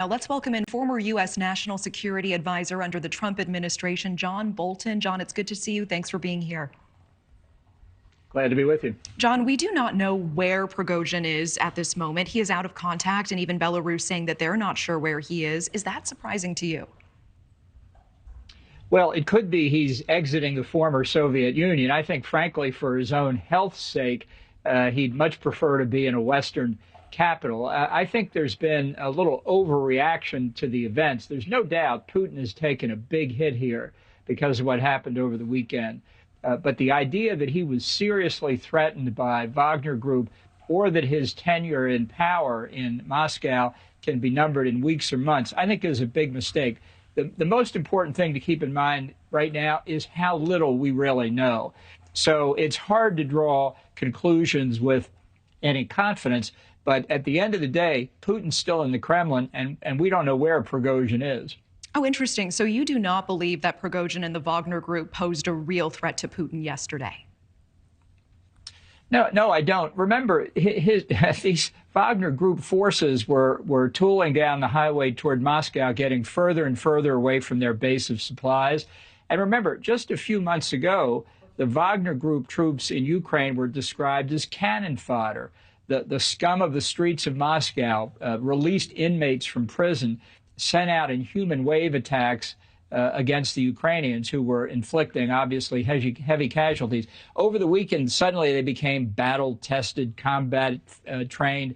Now let's welcome in former U.S. National Security Advisor under the Trump administration, John Bolton. John, it's good to see you. Thanks for being here. Glad to be with you. John, we do not know where Prigozhin is at this moment. He is out of contact, and even Belarus saying that they're not sure where he is. Is that surprising to you? Well, it could be he's exiting the former Soviet Union. I think, frankly, for his own health's sake, he'd much prefer to be in a Western capital. I think there's been a little overreaction to the events. There's no doubt Putin has taken a big hit here because of what happened over the weekend. But the idea that he was seriously threatened by Wagner Group or that his tenure in power in Moscow can be numbered in weeks or months, I think is a big mistake. The most important thing to keep in mind right now is how little we really know. So it's hard to draw conclusions with any confidence. But at the end of the day, Putin's still in the Kremlin, and we don't know where Prigozhin is. Oh, interesting. So you do not believe that Prigozhin and the Wagner Group posed a real threat to Putin yesterday? No, I don't. Remember, these Wagner Group forces were tooling down the highway toward Moscow, getting further and further away from their base of supplies. And remember, just a few months ago, the Wagner Group troops in Ukraine were described as cannon fodder. The scum of the streets of Moscow, released inmates from prison, sent out inhuman wave attacks against the Ukrainians, who were inflicting, obviously, heavy casualties. Over the weekend, suddenly they became battle-tested, combat-trained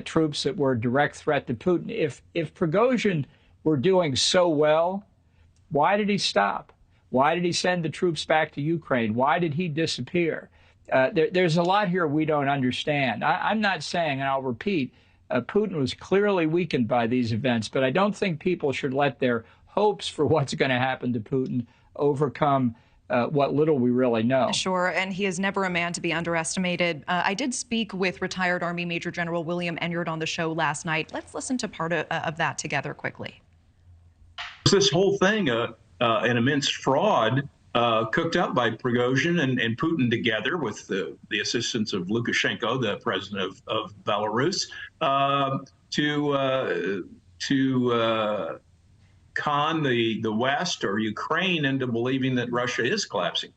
troops that were a direct threat to Putin. If Prigozhin were doing so well, why did he stop? Why did he send the troops back to Ukraine? Why did he disappear? There's a lot here we don't understand. I'm not saying, and I'll repeat, Putin was clearly weakened by these events, but I don't think people should let their hopes for what's going to happen to Putin overcome what little we really know. Sure, and he is never a man to be underestimated. I did speak with retired Army Major General William Enyart on the show last night. Let's listen to part of that together quickly. This whole thing, an immense fraud, cooked up by Prigozhin and Putin together with the assistance of Lukashenko, the president of Belarus, to con the West or Ukraine into believing that Russia is collapsing.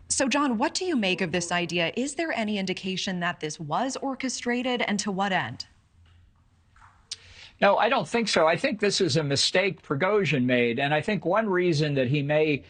So, John, what do you make of this idea? Is there any indication that this was orchestrated, and to what end? No, I don't think so. I think this is a mistake Prigozhin made, and I think one reason that he may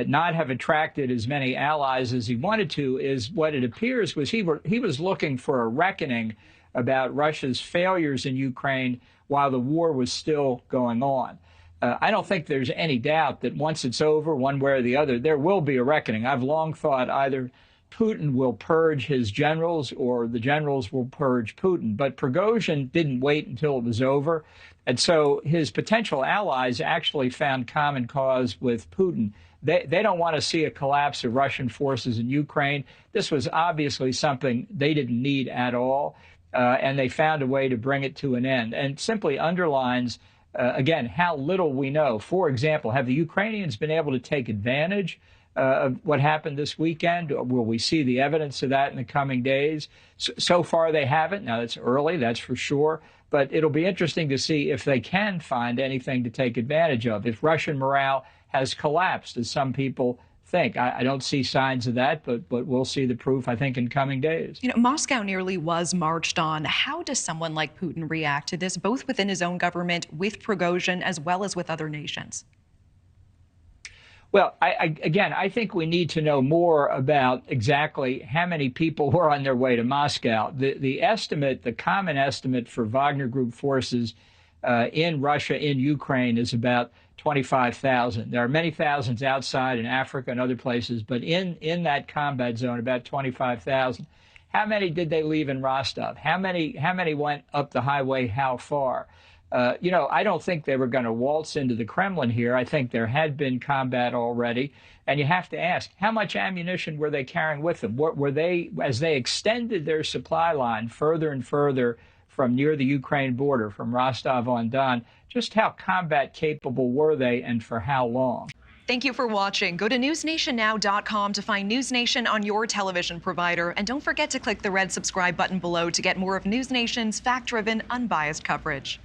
not have attracted as many allies as he wanted to is what it appears was he was looking for a reckoning about Russia's failures in Ukraine while the war was still going on. I don't think there's any doubt that once it's over, one way or the other, there will be a reckoning. I've long thought either Putin will purge his generals or the generals will purge Putin. But Prigozhin didn't wait until it was over. And so his potential allies actually found common cause with Putin. They don't want to see a collapse of Russian forces in Ukraine. This was obviously something they didn't need at all. And they found a way to bring it to an end, and simply underlines, again, how little we know. For example, have the Ukrainians been able to take advantage of what happened this weekend? Will we see the evidence of that in the coming days? So far, they haven't. Now, it's early, that's for sure. But it'll be interesting to see if they can find anything to take advantage of, if Russian morale has collapsed, as some people think. I don't see signs of that, but we'll see the proof, I think, in coming days. You know, Moscow nearly was marched on. How does someone like Putin react to this, both within his own government, with Prigozhin, as well as with other nations? Well, again, I think we need to know more about exactly how many people were on their way to Moscow. The estimate, the common estimate for Wagner Group forces in Russia, in Ukraine, is about 25,000. There are many thousands outside in Africa and other places, but in that combat zone, about 25,000. How many did they leave in Rostov? How many went up the highway? How far? I don't think they were going to waltz into the Kremlin here. I think there had been combat already. And you have to ask, how much ammunition were they carrying with them? What were they, as they extended their supply line further and further from near the Ukraine border, from Rostov-on-Don, just how combat capable were they and for how long? Thank you for watching. Go to newsnationnow.com to find NewsNation on your television provider. And don't forget to click the red subscribe button below to get more of NewsNation's fact-driven, unbiased coverage.